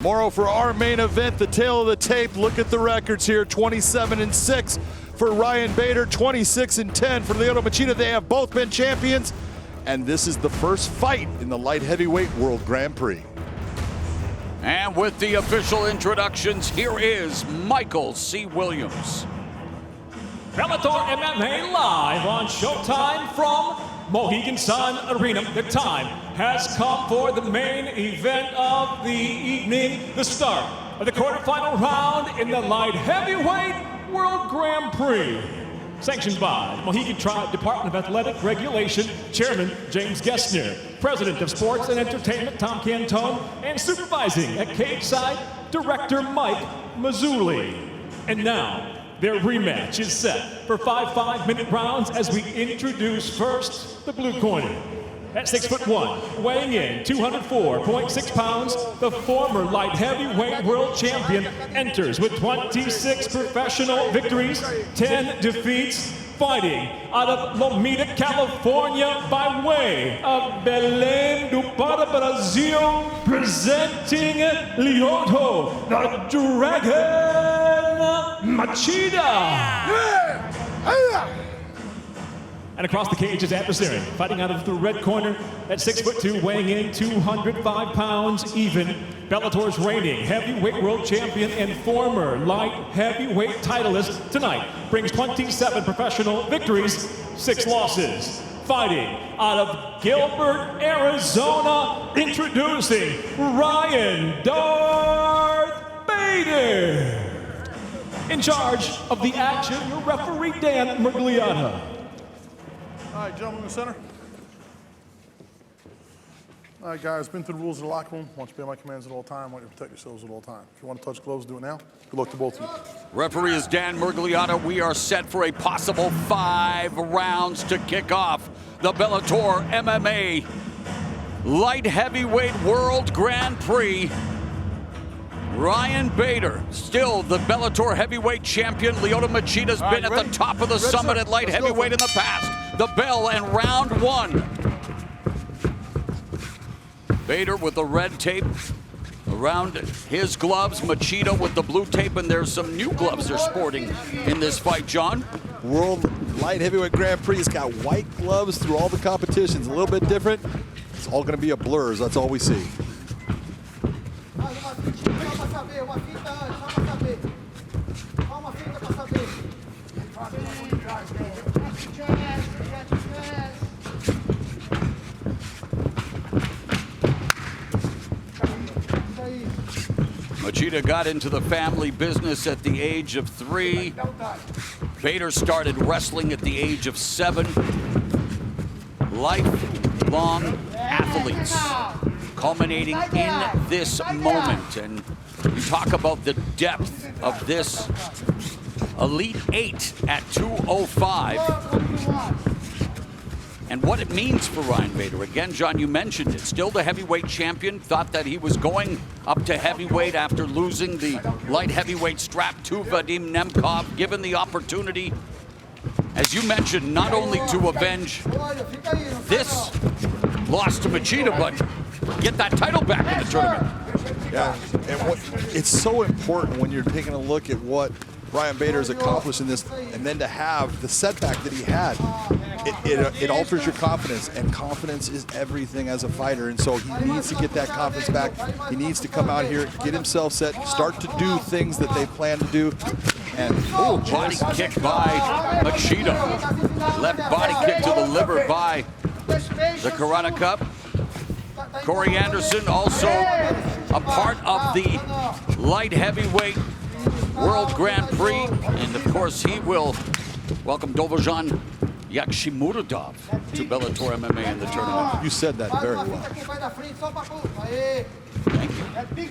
Tomorrow for our main event, the tail of the tape. Look at the records here, 27-6 for Ryan Bader, 26-10 for Lyoto Machida. They have both been champions, and this is the first fight in the light heavyweight World Grand Prix. And with the official introductions, here is Michael C. Williams. Bellator MMA live on Showtime from Mohegan Sun Arena. The time has come for the main event of the evening, the start of the quarterfinal round in the light heavyweight World Grand Prix. Sanctioned by the Mohegan Tribe Department of Athletic Regulation, Chairman James Gessner, President of Sports and Entertainment Tom Cantone, and supervising at cage side, Director Mike Mazzulli. And now, their rematch is set for 5 5-minute rounds as we introduce first the blue corner. At 6'1", weighing in 204.6 pounds, the former light heavyweight world champion enters with 26 professional victories, 10 defeats, fighting out of Lomita, California, by way of Belém do Pará, Brazil, presenting Lyoto, the Dragon Machida. And across the cage is adversary, fighting out of the red corner at 6'2", weighing in 205 pounds even. Bellator's reigning heavyweight world champion and former light heavyweight titleist tonight brings 27 professional victories, 6 losses. Fighting out of Gilbert, Arizona, introducing Ryan Darth Bader. In charge of the action, your referee Dan Murgliata. All right, gentlemen in the center. All right, guys, been through the rules of the locker room. Want you to obey my commands at all time. Want you to protect yourselves at all time. If you want to touch gloves, do it now. Good luck to both of you. Referee is Dan Murgliata. We are set for a possible 5 rounds to kick off the Bellator MMA Light Heavyweight World Grand Prix. Ryan Bader, still the Bellator heavyweight champion. Lyoto Machida's been at the top of the summit at light heavyweight in the past. The bell and round 1. Bader with the red tape around his gloves. Machida with the blue tape, and there's some new gloves they're sporting in this fight, John. World Light Heavyweight Grand Prix has got white gloves through all the competitions. A little bit different. It's all going to be a blur, that's all we see. Machida got into the family business at the age of 3. Bader started wrestling at the age of 7. Lifelong athletes culminating in this moment. And you talk about the depth of this Elite 8 at 205. And what it means for Ryan Bader. Again, John, you mentioned it. Still the heavyweight champion. Thought that he was going up to heavyweight after losing the light heavyweight strap to Vadim Nemkov. Given the opportunity, as you mentioned, not only to avenge this loss to Machida, but get that title back in the tournament. Yeah, and it's so important when you're taking a look at what Ryan Bader has accomplished in this, and then to have the setback that he had, it alters your confidence, and confidence is everything as a fighter. And so he needs to get that confidence back. He needs to come out here, get himself set, start to do things that they plan to do. And body kick by Machida. Left body kick to the liver by the Corona Cup. Corey Anderson also a part of the light heavyweight World Grand Prix, and of course he will welcome Dovojan Yakshimuradov to Bellator MMA in the tournament. You said that very well. Thank you.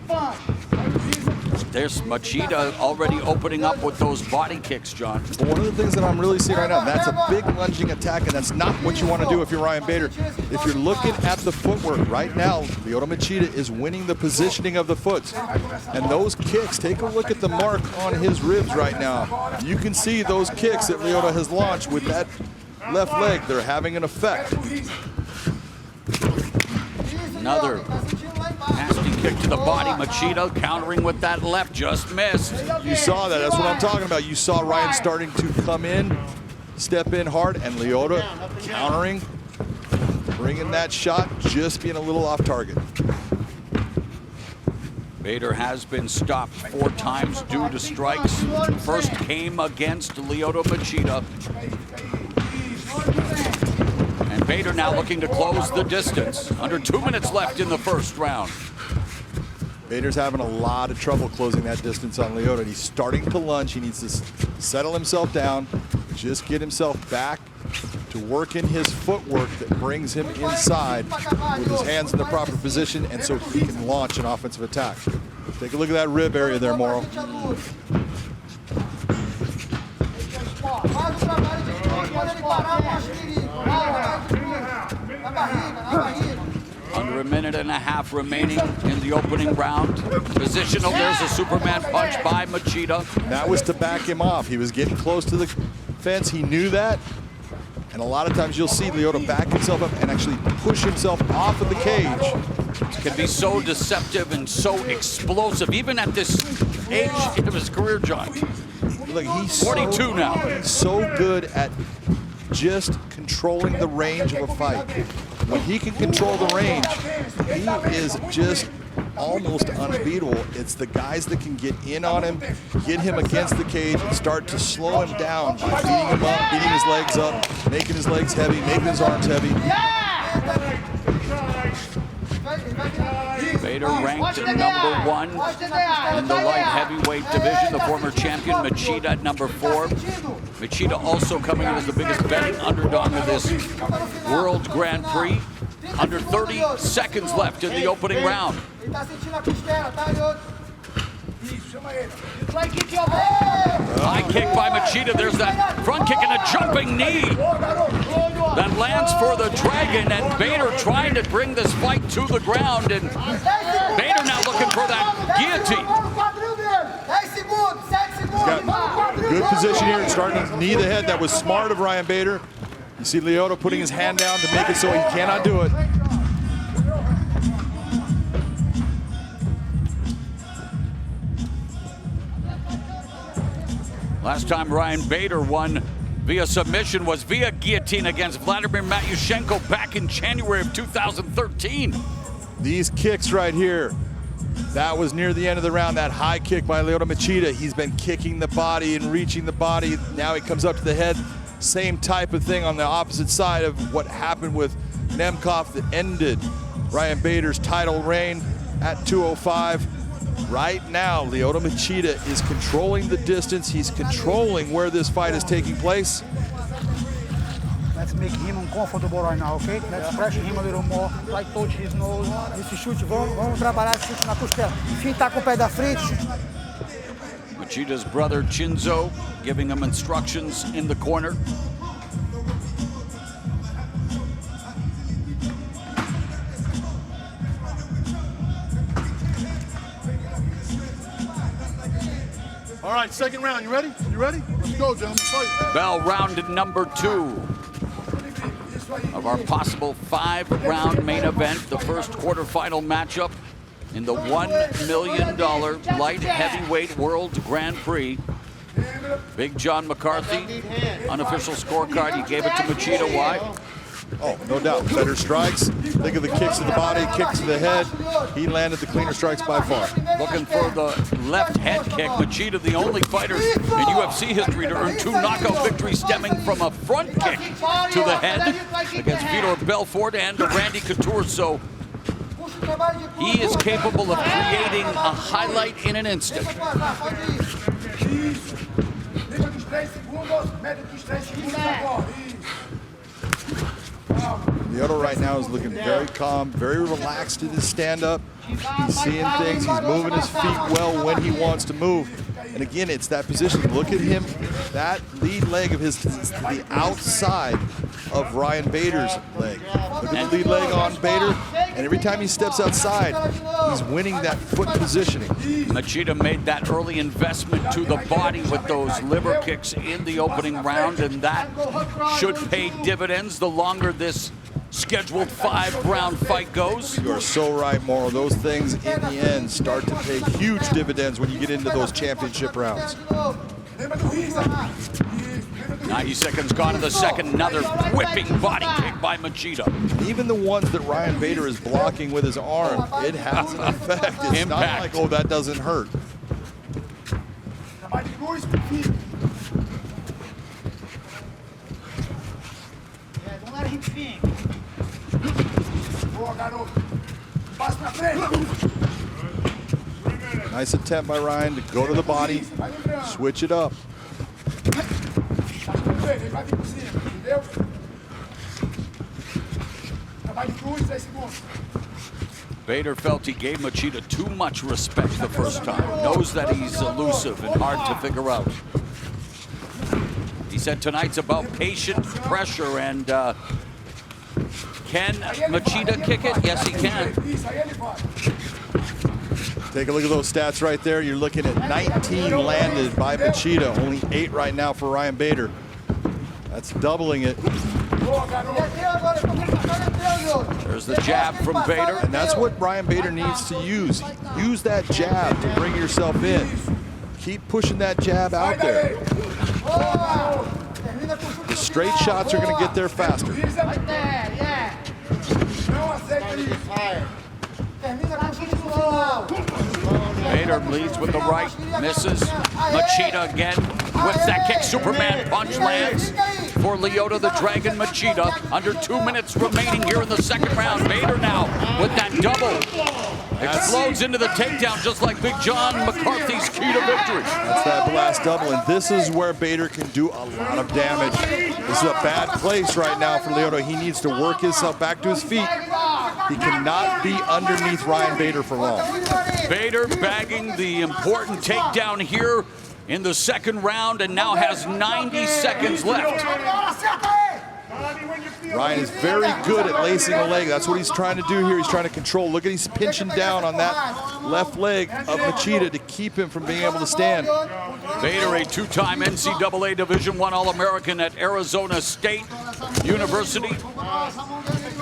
There's Machida already opening up with those body kicks, John. But one of the things that I'm really seeing right now, that's a big lunging attack, and that's not what you want to do if you're Ryan Bader. If you're looking at the footwork right now, Lyoto Machida is winning the positioning of the foot. And those kicks, take a look at the mark on his ribs right now. You can see those kicks that Lyoto has launched with that left leg. They're having an effect. Another Nasty kick to the body. Machida countering with that left, just missed. You saw that. That's what I'm talking about. You saw Ryan starting to come in, step in hard, and Lyoto countering, bringing that shot, just being a little off target. Bader has been stopped 4 times due to strikes. First came against Lyoto Machida. And Bader now looking to close the distance. Under 2 minutes left in the first round. Bader's having a lot of trouble closing that distance on Lyoto. He's starting to lunge. He needs to settle himself down, just get himself back to work in his footwork that brings him inside with his hands in the proper position, and so he can launch an offensive attack. Take a look at that rib area there, Moro. Under a minute and a half remaining in the opening round. Positional, there's a Superman punch by Machida. That was to back him off. He was getting close to the fence. He knew that. And a lot of times you'll see Lyoto back himself up and actually push himself off of the cage. Can be so deceptive and so explosive, even at this age of his career, John. Look, he's 42 now. So good at just controlling the range of a fight. When he can control the range, he is just almost unbeatable. It's the guys that can get in on him, get him against the cage, and start to slow him down by beating him up, beating his legs up, making his legs heavy, making his arms heavy. Bader ranked at #1 in the light heavyweight division. The former champion Machida at #4. Machida also coming in as the biggest betting underdog of this World Grand Prix. Under 30 seconds left in the opening round. High kick by Machida. There's that front kick and a jumping knee that lands for the Dragon, and Bader trying to bring this fight to the ground, and Bader now looking for that guillotine. He's got good position here and starting to knee the head. That was smart of Ryan Bader. You see Lyoto putting his hand down to make it so he cannot do it. Last time Ryan Bader won via submission was via guillotine against Vladimir Matyushenko back in January of 2013. These kicks right here, that was near the end of the round, that high kick by Lyoto Machida. He's been kicking the body and reaching the body. Now he comes up to the head. Same type of thing on the opposite side of what happened with Nemkov that ended Ryan Bader's title reign at 205. Right now, Lyoto Machida is controlling the distance. He's controlling where this fight is taking place. Let's make him uncomfortable right now, okay? Let's pressure him a little more. Like touch his nose. Esse chute, vamos trabalhar esse chute na costela. Fintar com o pé da frente. Machida's brother Chinzo giving him instructions in the corner. All right, second round. You ready? You ready? Let's go, gentlemen. Fight. Bell round number 2 of our possible 5-round main event, the first quarterfinal matchup in the $1 million light heavyweight World Grand Prix. Big John McCarthy, unofficial scorecard. He gave it to Machida. Why? Oh, no doubt. Better strikes. Think of the kicks to the body, kicks to the head. He landed the cleaner strikes by far. Looking for the left head kick. Machida, the only fighter in UFC history to earn 2 knockout victories stemming from a front kick to the head against Vitor Belfort and Randy Couture. So he is capable of creating a highlight in an instant. Lyoto right now is looking very calm, very relaxed in his stand-up. He's seeing things, he's moving his feet well when he wants to move. And again, it's that position. Look at him, that lead leg of his is the outside of Ryan Bader's leg. Look at the lead leg on Bader, and every time he steps outside, he's winning that foot positioning. Machida made that early investment to the body with those liver kicks in the opening round, and that should pay dividends the longer this scheduled 5-round fight goes. You are so right, Moro. Those things in the end start to pay huge dividends when you get into those championship rounds. 90 seconds gone in the second. Another whipping body kick by Machida. Even the ones that Ryan Bader is blocking with his arm, it has an effect. It's not like, oh, that doesn't hurt. Don't let him think. Nice attempt by Ryan to go to the body, switch it up. Bader felt he gave Machida too much respect the first time. Knows that he's elusive and hard to figure out. He said tonight's about patient pressure, and can Machida kick it? Yes, he can. Take a look at those stats right there. You're looking at 19 landed by Machida, only 8 right now for Ryan Bader. That's doubling it. There's the jab from Bader. And that's what Ryan Bader needs to use. Use that jab to bring yourself in. Keep pushing that jab out there. The straight shots are going to get there faster. Bader leads with the right, misses. Machida again whips that kick. Superman punch lands for Lyoto the Dragon Machida. Under 2 minutes remaining here in the second round. Bader now with that double. Explodes into the takedown just like Big John McCarthy's key to victory. That's that blast double, and this is where Bader can do a lot of damage. This is a bad place right now for Lyoto. He needs to work himself back to his feet. He cannot be underneath Ryan Bader for long. Bader bagging the important takedown here in the second round and now has 90 seconds left. Ryan is very good at lacing a leg. That's what he's trying to do here. He's trying to control. Look at he's pinching down on that left leg of Machida to keep him from being able to stand. Bader, a 2-time NCAA Division I All-American at Arizona State University.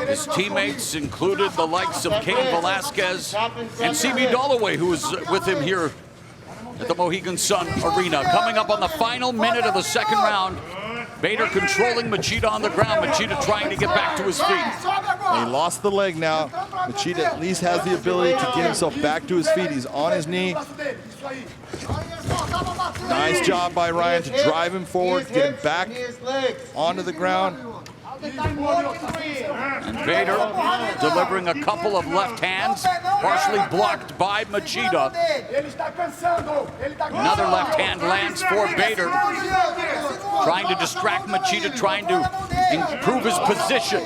His teammates included the likes of Cain Velasquez and C.B. Dalloway, who was with him here at the Mohegan Sun Arena. Coming up on the final minute of the second round, Bader controlling Machida on the ground. Machida trying to get back to his feet. He lost the leg now. Machida at least has the ability to get himself back to his feet. He's on his knee. Nice job by Ryan to drive him forward, get him back onto the ground. And Bader delivering a couple of left hands, partially blocked by Machida. Another left hand lands for Bader, trying to distract Machida, trying to improve his position.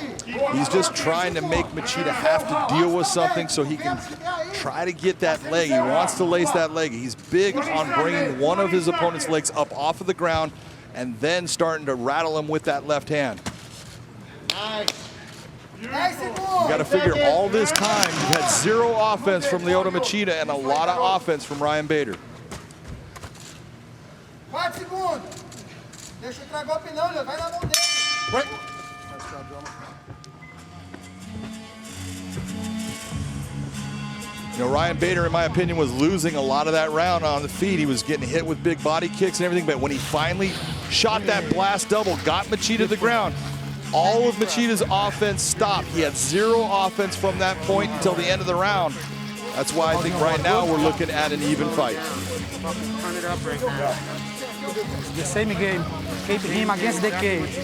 He's just trying to make Machida have to deal with something so he can try to get that leg. He wants to lace that leg. He's big on bringing one of his opponent's legs up off of the ground and then starting to rattle him with that left hand. You got to figure all this time you had 0 offense from Lyoto Machida and a lot of offense from Ryan Bader. You know, Ryan Bader, in my opinion, was losing a lot of that round on the feet. He was getting hit with big body kicks and everything, but when he finally shot that blast double, got Machida to the ground, all of Machida's offense stopped. He had 0 offense from that point until the end of the round. That's why I think right now we're looking at an even fight. Turn it up right now. The same game. Keep him against the cage.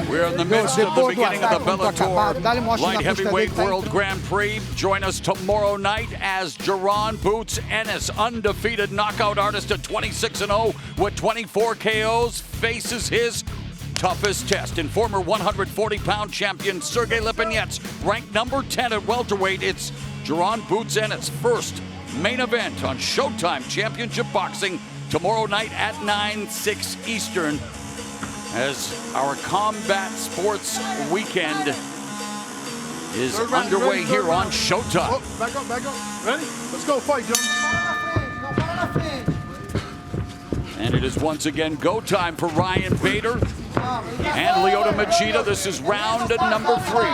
We're in the midst of the beginning of the Bellator Light Heavyweight World Grand Prix. Join us tomorrow night as Jaron Boots Ennis, undefeated knockout artist at 26-0 with 24 KOs, faces his toughest test in former 140-pound champion Sergey Lipinets, ranked number 10 at welterweight. It's Jaron Boots Ennis' first main event on Showtime Championship Boxing tomorrow night at 9/6 Eastern, as our combat sports weekend is underway here on Showtime. Oh, back up. Ready? Let's go fight, John. And it is once again go time for Ryan Bader and Lyoto Machida. This is round number 3.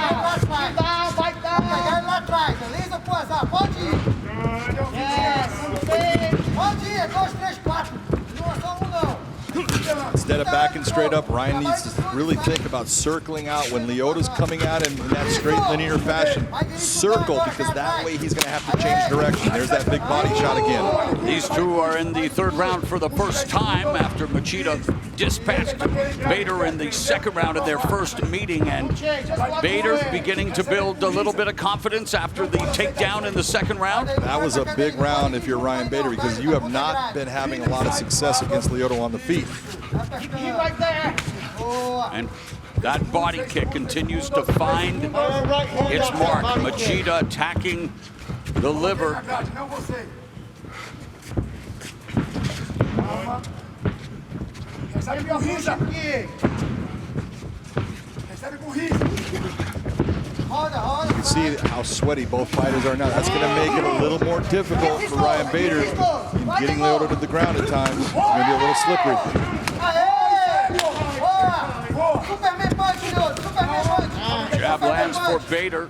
Instead of backing straight up, Ryan needs to really think about circling out when Lyoto's coming at him in that straight linear fashion. Circle, because that way he's going to have to change direction. There's that big body shot again. These two are in the 3rd round for the first time after Machida dispatched Bader in the 2nd round of their first meeting, and Bader beginning to build a little bit of confidence after the takedown in the 2nd round. That was a big round if you're Ryan Bader, because you have not been having a lot of success against Lyoto on the feet. And that body kick continues to find its mark. Machida attacking the liver. You can see how sweaty both fighters are now. That's going to make it a little more difficult for Ryan Bader in getting Lyoto to the ground at times. It's going to be a little slippery. Jab lands for Bader.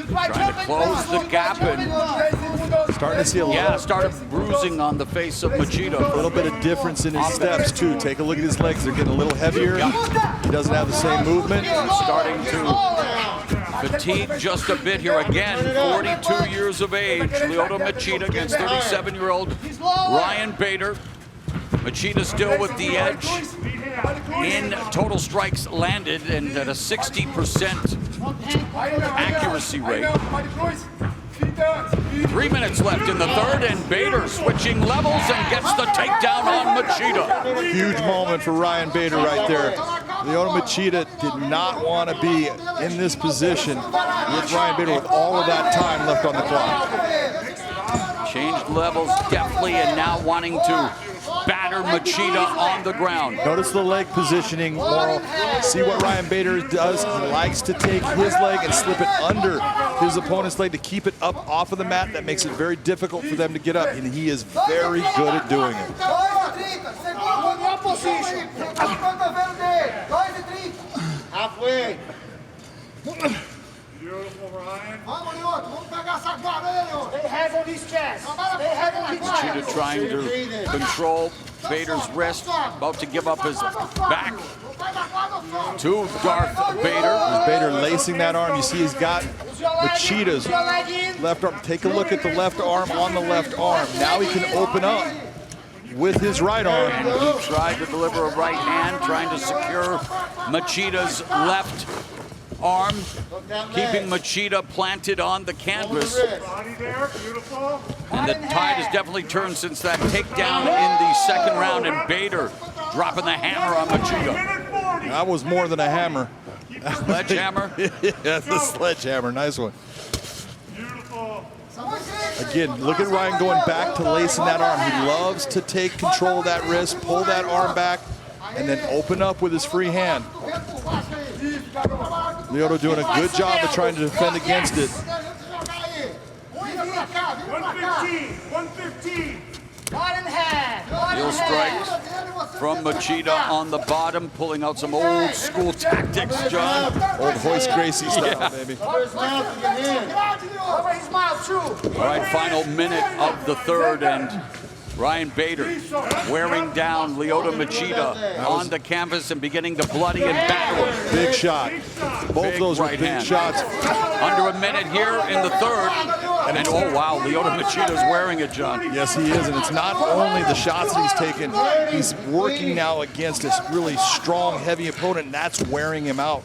Trying to close the gap and starting to see a little, started bruising on the face of Machida. a little bit of difference in his steps too. Take a look at his legs; they're getting a little heavier. He doesn't have the same movement. Starting to fatigue just a bit here again. 42 years of age, Lyoto Machida against 37-year-old Ryan Bader. Machida still with the edge in total strikes landed and at a 60% accuracy rate. 3 minutes left in the 3rd, and Bader switching levels and gets the takedown on Machida. Huge moment for Ryan Bader right there. Lyoto Machida did not want to be in this position with Ryan Bader with all of that time left on the clock. Changed levels deftly and now wanting to batter Machida on the ground. Notice the leg positioning, Morrell. See what Ryan Bader does. He likes to take his leg and slip it under his opponent's leg to keep it up off of the mat. That makes it very difficult for them to get up, and he is very good at doing it. Halfway. Beautiful, Ryan. Stay heavy on his chest. Stay heavy on his Machida chest. trying to control Bader's wrist, about to give up his back to Darth Bader. Bader lacing that arm. You see he's got Machida's left arm. Take a look at the left arm on the left arm. Now he can open up with his right arm. And he tried to deliver a right hand, trying to secure Machida's left arm, keeping Machida planted on the canvas. Body there, beautiful. And the tide has definitely turned since that takedown in the 2nd round, and Bader dropping the hammer on Machida. That was more than a hammer. Sledgehammer. That's the sledgehammer. Nice one. Beautiful. Again, look at Ryan going back to lacing that arm. He loves to take control of that wrist, pull that arm back, and then open up with his free hand. Lyoto doing a good job of trying to defend against it. 115. Heel strikes from Machida on the bottom, pulling out some old school tactics, John. Old Hoist Gracie style, baby. All right, final minute of the 3rd, and Ryan Bader wearing down Lyoto Machida on the canvas and beginning to bloody and batter him. Big shot. Both of those were right big hand. shots. Under a minute here in the 3rd. And oh wow, Lyoto Machida's wearing it, John. Yes, he is, and it's not only the shots that he's taken, he's working now against this really strong, heavy opponent, and that's wearing him out.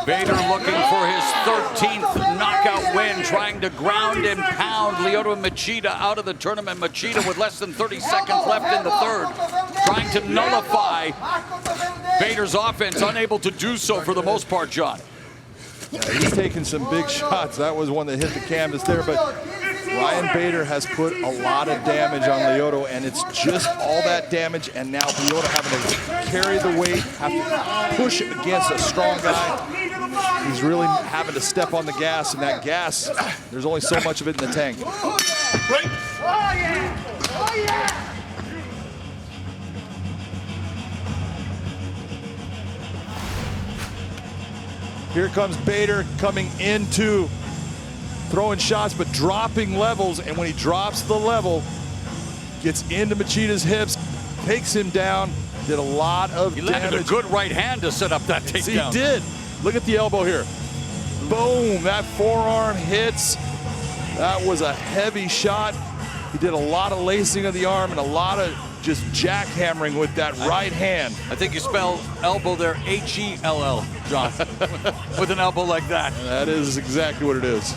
Bader looking for his 13th knockout win, trying to ground and pound Lyoto Machida out of the tournament. Machida with less than 30 seconds left in the 3rd, trying to nullify Bader's offense, unable to do so for the most part, John. Yeah, he's taking some big shots. That was one that hit the canvas there, but Ryan Bader has put a lot of damage on Lyoto, and it's just all that damage, and now Lyoto having to carry the weight, have to push against a strong guy. He's really having to step on the gas, and that gas, there's only so much of it in the tank. yeah! Oh, yeah! Here comes Bader coming into throwing shots, but dropping levels. And when he drops the level, gets into Machida's hips, takes him down, did a lot of damage. He landed a good right hand to set up that takedown. He did. Look at the elbow here. Boom, that forearm hits. That was a heavy shot. He did a lot of lacing of the arm and a lot of just jackhammering with that right hand. I think you spell elbow there H-E-L-L, John, with an elbow like that. That is exactly what it is.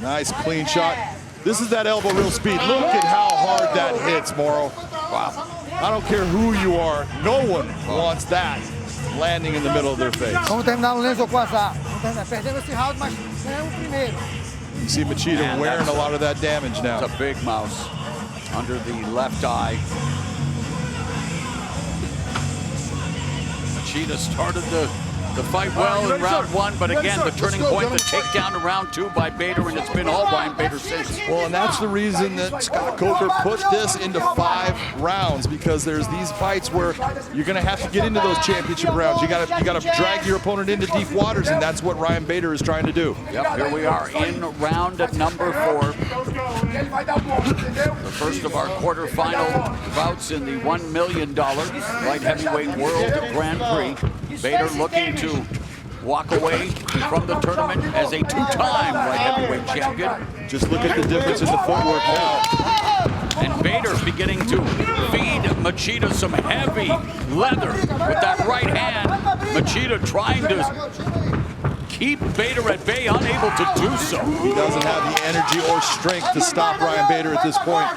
Nice clean shot. This is that elbow real speed. Look at how hard that hits, Moro. Wow. I don't care who you are. No one wants that landing in the middle of their face. Vamos terminar no lenço com essa. Perdemos esse round, mas ganhamos o primeiro. You see Machida wearing a lot of that damage now. It's a big mouse under the left eye. Machida started the fight well in round one, but again, the turning point, the takedown in round two by Bader, and it's been all Ryan Bader since. Well, and that's the reason that Scott Coker put this into 5 rounds, because there's these fights where you're going to have to get into those championship rounds. You got to drag your opponent into deep waters, and that's what Ryan Bader is trying to do. Yep, here we are in round number 4. The first of our quarterfinal bouts in the $1 million light heavyweight world Grand Prix. Bader looking to walk away from the tournament as a 2-time light heavyweight champion. Just look at the difference in the footwork now. And Bader beginning to feed Machida some heavy leather with that right hand. Machida trying to keep Bader at bay, unable to do so. He doesn't have the energy or strength to stop Ryan Bader at this point.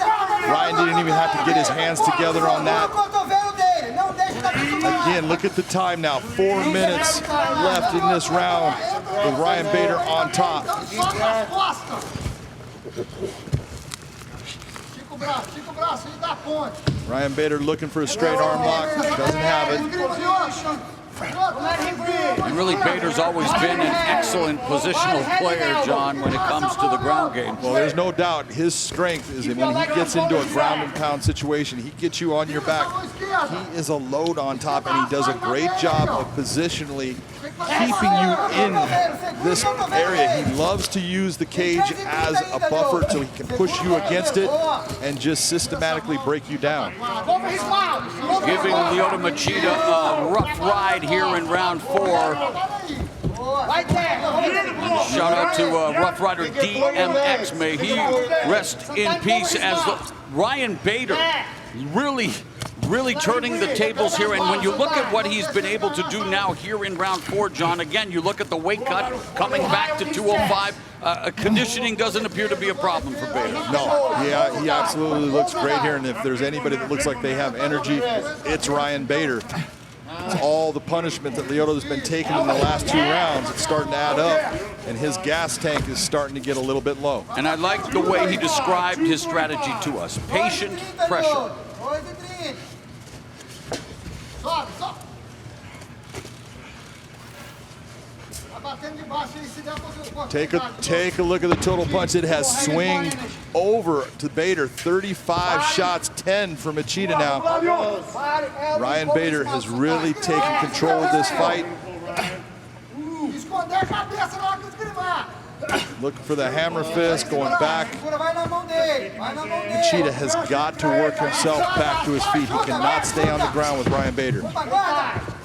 Ryan didn't even have to get his hands together on that. Again, look at the time now. 4 minutes left in this round with Ryan Bader on top. Ryan Bader looking for a straight arm lock. Doesn't have it. And really, Bader's always been an excellent positional player, John, when it comes to the ground game. Well, there's no doubt his strength is when he gets into a ground and pound situation, he gets you on your back. He is a load on top, and he does a great job of positionally keeping you in this area. He loves to use the cage as a buffer so he can push you against it and just systematically break you down. Giving Lyoto Machida a rough ride here in round 4. Shout out to Rough Rider DMX. May he rest in peace, as Ryan Bader really turning the tables here. And when you look at what he's been able to do now here in round 4, John, again, you look at the weight cut coming back to 205. Conditioning doesn't appear to be a problem for Bader. No, yeah, he absolutely looks great here. And if there's anybody that looks like they have energy, it's Ryan Bader. It's all the punishment that Lyoto's been taking in the last 2 rounds. It's starting to add up, and his gas tank is starting to get a little bit low. And I like the way he described his strategy to us. Patient pressure. Take a look at the total punch. It has swinged over to Bader. 35 shots, 10 for Machida now. Ryan Bader has really taken control of this fight. Looking for the hammer fist, going back. Machida has got to work himself back to his feet. He cannot stay on the ground with Ryan Bader.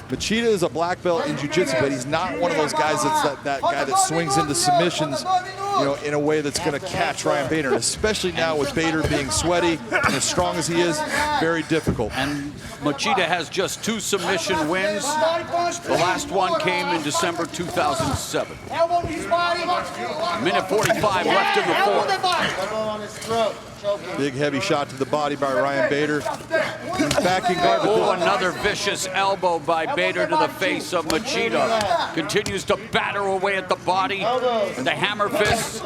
Machida is a black belt in Jiu-Jitsu, but he's not one of those guys that's that guy that swings into submissions, you know, in a way that's going to catch Ryan Bader. And especially now with Bader being sweaty and as strong as he is, very difficult. And Machida has just 2 submission wins. The last one came in December 2007. Minute 45 left in the 4th. Big heavy shot to the body by Ryan Bader. He's backing guard. Oh, another vicious elbow by Bader to the face of Machida. Continues to batter away at the body. And the hammer fists.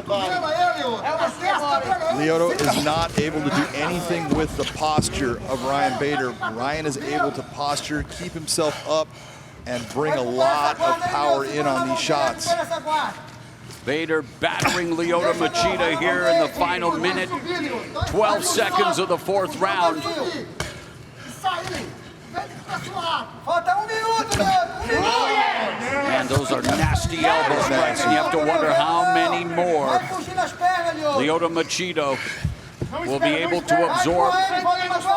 Lyoto is not able to do anything with the posture of Ryan Bader. Ryan is able to posture, keep himself up, and bring a lot of power in on these shots. Bader battering Lyoto Machida here in the final minute, 12 seconds of the fourth round. Man, those are nasty elbow strikes, and you have to wonder how many more Lyoto Machida will be able to absorb.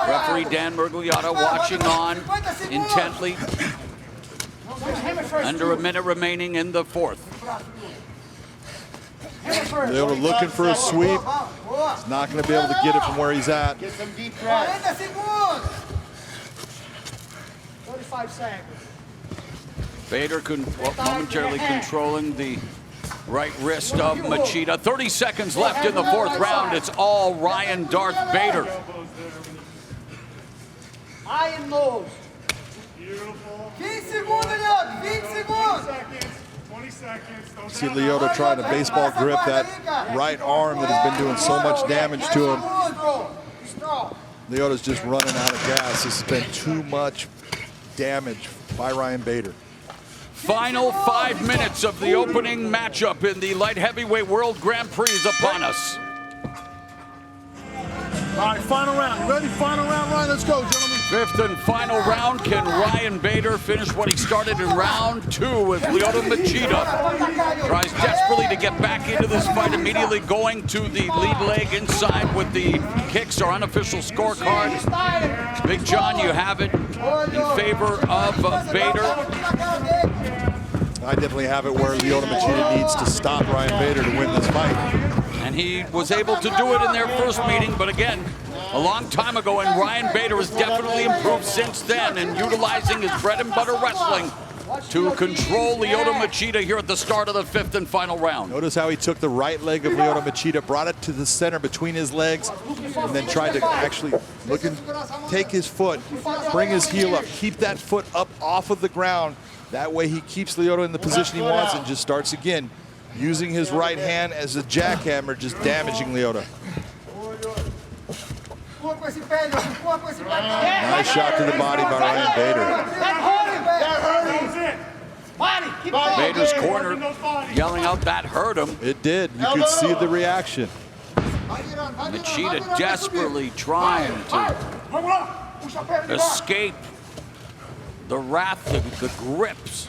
Referee Dan Mergliata watching on intently. Under a minute remaining in the fourth. Lyoto looking for a sweep. He's not going to be able to get it from where he's at. Get some deep breaths. 45 seconds. Bader momentarily controlling the right wrist of Machida. 30 seconds left in the fourth round. It's all Ryan Darth Bader. High and lows. Beautiful. 20 segundos, Lyoto. 20 segundos. 20 seconds. Don't See Lyoto trying to baseball grip that right arm that has been doing so much damage to him. Lyoto's just running out of gas. This has been too much damage by Ryan Bader. Final 5 minutes of the opening matchup in the light heavyweight World Grand Prix is upon us. All right, final round. You ready? Final round, Ryan. Let's go, gentlemen. Fifth and final round. Can Ryan Bader finish what he started in round 2 with Lyoto Machida? Tries desperately to get back into this fight, immediately going to the lead leg inside with the kicks, our unofficial scorecard. Big John, you have it in favor of Bader. I definitely have it where Lyoto Machida needs to stop Ryan Bader to win this fight. And he was able to do it in their first meeting, but again, a long time ago, and Ryan Bader has definitely improved since then in utilizing his bread and butter wrestling to control Lyoto Machida here at the start of the fifth and final round. Notice how he took the right leg of Lyoto Machida, brought it to the center between his legs, and then tried to actually take his foot, bring his heel up, keep that foot up off of the ground. That way he keeps Lyoto in the position he wants and just starts again, using his right hand as a jackhammer, just damaging Lyoto. Nice shot to the body by Ryan Bader. Bader's corner yelling out, "That hurt him." It did. You could see the reaction. Machida desperately trying to escape the wrath, the grips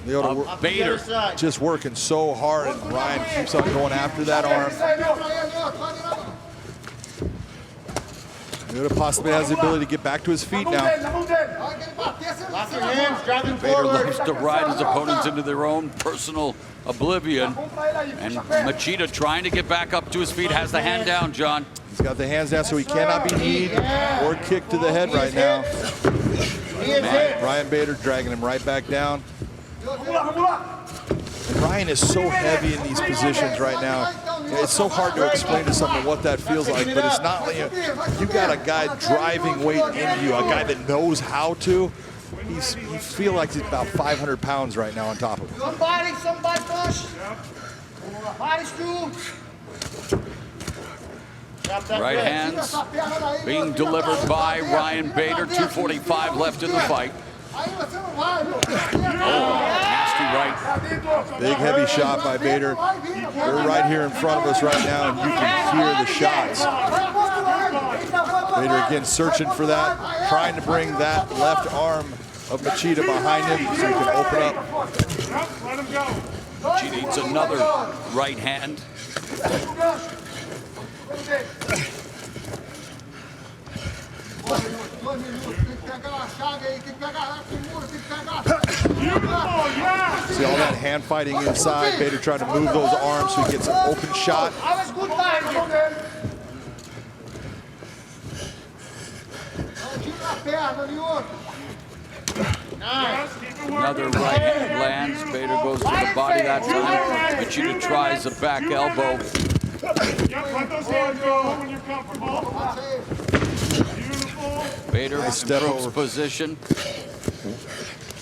Lyoto of Bader. just working so hard, and Ryan keeps on going after that arm. Lyoto possibly has the ability to get back to his feet now. Bader loves to ride his opponents into their own personal oblivion. And Machida trying to get back up to his feet, has the hand down, John. He's got the hands down, so he cannot be kneed or kicked to the head right now. Ryan Bader dragging him right back down. And Ryan is so heavy in these positions right now. It's so hard to explain to someone what that feels like, but it's not like you got a guy driving weight into you, a guy that knows how to. You feel like he's about 500 pounds right now on top of him. Somebody push. Body screw. Right hands being delivered by Ryan Bader. 2:45 left in the fight. Nasty right. Big heavy shot by Bader. We're right here in front of us right now, and you can hear the shots. Bader again searching for that, trying to bring that left arm of Machida behind him so he can open up. Let him go. She needs another right hand. See all that hand fighting inside. Bader trying to move those arms so he gets an open shot. Another right hand lands. Bader goes to the body that time. Machida tries a back elbow. Yep, let those hands go when you're comfortable. Beautiful. Bader in Step ropes over. position.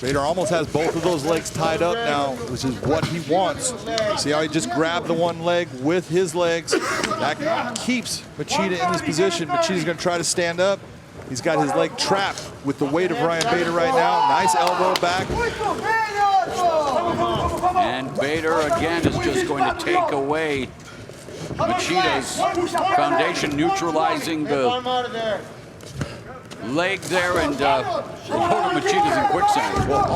Bader almost has both of those legs tied up now, which is what he wants. See how he just grabbed the one leg with his legs? That keeps Machida in this position. Machida's going to try to stand up. He's got his leg trapped with the weight of Ryan Bader right now. Nice elbow back. And Bader Bader again is just going to take away Machida's foundation, neutralizing the leg there, and Lyoto Machida's in quicksand. Well,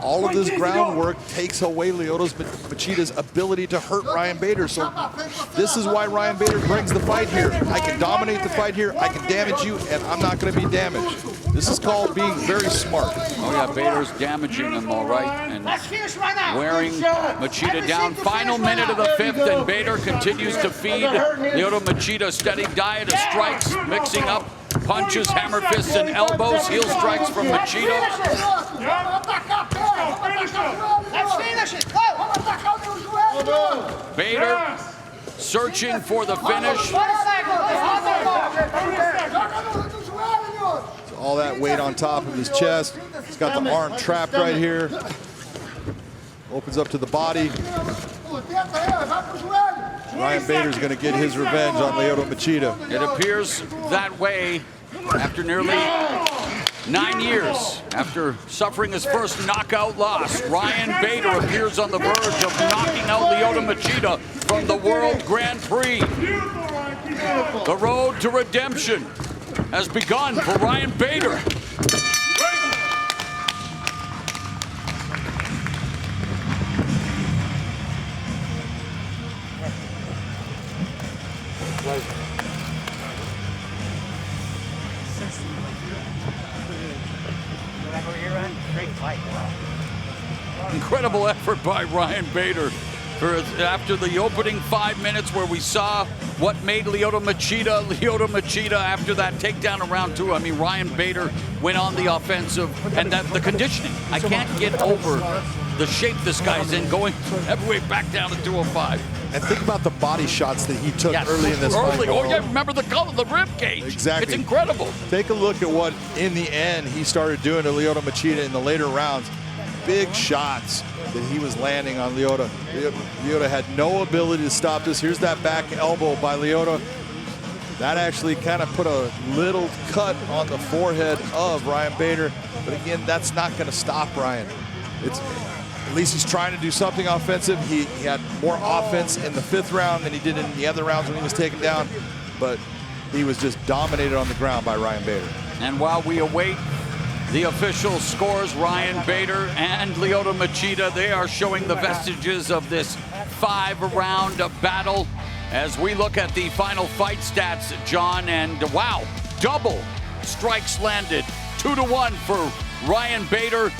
all of this groundwork takes away Lyoto Machida's ability to hurt Ryan Bader. So this is why Ryan Bader brings the fight here. I can dominate the fight here, I can damage you, and I'm not going to be damaged. This is called being very smart. Oh yeah, Bader's damaging him all right, and wearing Machida down. Final minute of the fifth, and Bader continues to feed Lyoto Machida a steady diet of strikes, mixing up punches, hammer fists, and elbows. Heel strikes from Machida. Let's finish it. Go. Bader searching for the finish. All that weight on top of his chest. He's got the arm trapped right here. Opens up to the body. Ryan Bader's going to get his revenge on Lyoto Machida. It appears that way after nearly 9 years. After suffering his first knockout loss, Ryan Bader appears on the verge of knocking out Lyoto Machida from the World Grand Prix. The road to redemption has begun for Ryan Bader. Incredible effort by Ryan Bader after the opening 5 minutes where we saw what made Lyoto Machida after that takedown in round 2. I mean, Ryan Bader went on the offensive, and that the conditioning. I can't get over the shape this guy's in, going heavyweight back down to 205. And think about the body shots that he took early in this fight. Oh yeah, remember the color, the rib cage. Exactly. It's incredible. Take a look at what, in the end, he started doing to Lyoto Machida in the later rounds. Big shots that he was landing on Lyoto. Lyoto had no ability to stop this. Here's that back elbow by Lyoto. That actually kind of put a little cut on the forehead of Ryan Bader. But again, that's not going to stop Ryan. At least he's trying to do something offensive. He had more offense in the 5th round than he did in the other rounds when he was taken down. But he was just dominated on the ground by Ryan Bader. And while we await the official scores, Ryan Bader and Lyoto Machida, they are showing the vestiges of this 5-round battle as we look at the final fight stats, John. And wow, double strikes landed, 2-1 for Ryan Bader,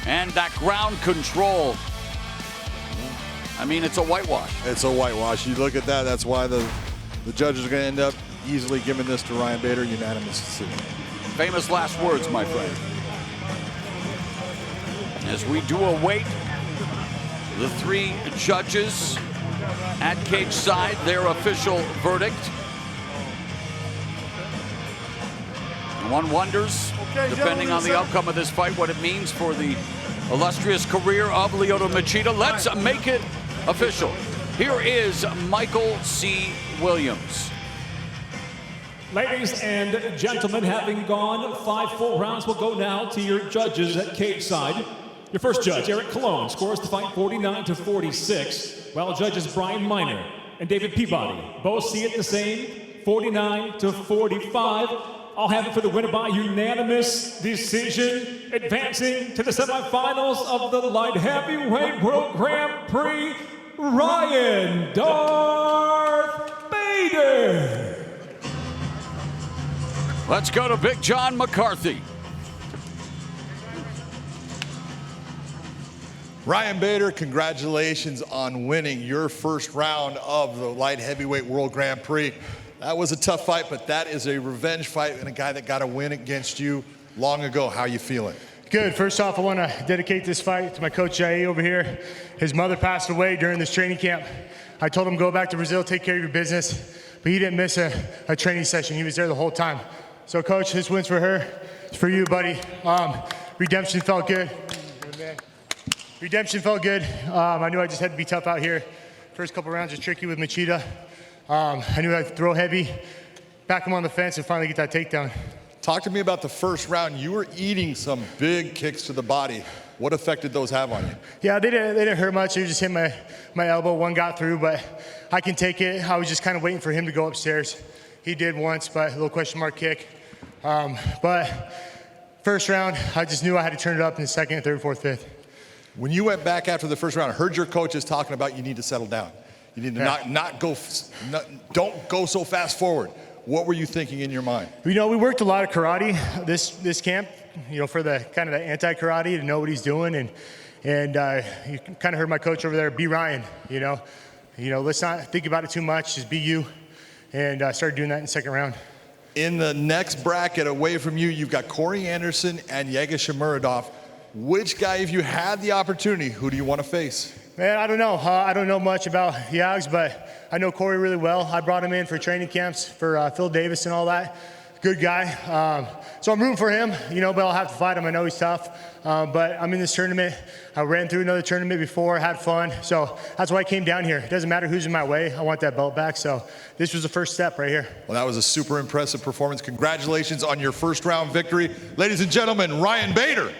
and that ground control. I mean, it's a whitewash. It's a whitewash. You look at that, that's why the judges are going to end up easily giving this to Ryan Bader, unanimous decision. Famous last words, my friend. As we do await the 3 judges at cage side, their official verdict. One wonders, depending on the outcome of this fight, what it means for the illustrious career of Lyoto Machida. Let's make it official. Here is Michael C. Williams. Ladies and gentlemen, having gone 5 full rounds, we'll go now to your judges at cage side. Your first judge, Eric Colon, scores the fight 49-46, while judges Brian Miner and David Peabody both see it the same, 49-45. I'll have it for the winner by unanimous decision, advancing to the semifinals of the light heavyweight World Grand Prix, Ryan Darth Bader. Let's go to Big John McCarthy. Ryan Bader, congratulations on winning your first round of the light heavyweight World Grand Prix. That was a tough fight, but that is a revenge fight and a guy that got a win against you long ago. How you feeling? Good. First off, I want to dedicate this fight to my coach, Jair, over here. His mother passed away during this training camp. I told him, go back to Brazil, take care of your business, but he didn't miss a training session. He was there the whole time. So, Coach, this win's for her. It's for you, buddy. Redemption felt good. Redemption felt good. I knew I just had to be tough out here. First couple rounds was tricky with Machida. I knew I had to throw heavy, back him on the fence, and finally get that takedown. Talk to me about the first round. You were eating some big kicks to the body. What effect did those have on you? Yeah, they didn't hurt much. They just hit my elbow. One got through, but I can take it. I was just kind of waiting for him to go upstairs. He did once, but a little question mark kick. But first round, I just knew I had to turn it up in the second, third, fourth, fifth. When you went back after the first round, I heard your coaches talking about you need to settle down. You need to don't go so fast forward. What were you thinking in your mind? You know, we worked a lot of karate this camp, you know, for the kind of the anti-karate to know what he's doing. And you kind of heard my coach over there, be Ryan, you know, let's not think about it too much, just be you. And I started doing that in the second round. In the next bracket away from you, you've got Corey Anderson and Yega Shamuradov. Which guy, if you had the opportunity, who do you want to face? Man, I don't know. I don't know much about Yags, but I know Corey really well. I brought him in for training camps for Phil Davis and all that. Good guy. So I'm rooting for him, you know, but I'll have to fight him. I know he's tough. But I'm in this tournament. I ran through another tournament before, had fun. So that's why I came down here. It doesn't matter who's in my way. I want that belt back. So this was the first step right here. Well, that was a super impressive performance. Congratulations on your first round victory. Ladies and gentlemen, Ryan Bader.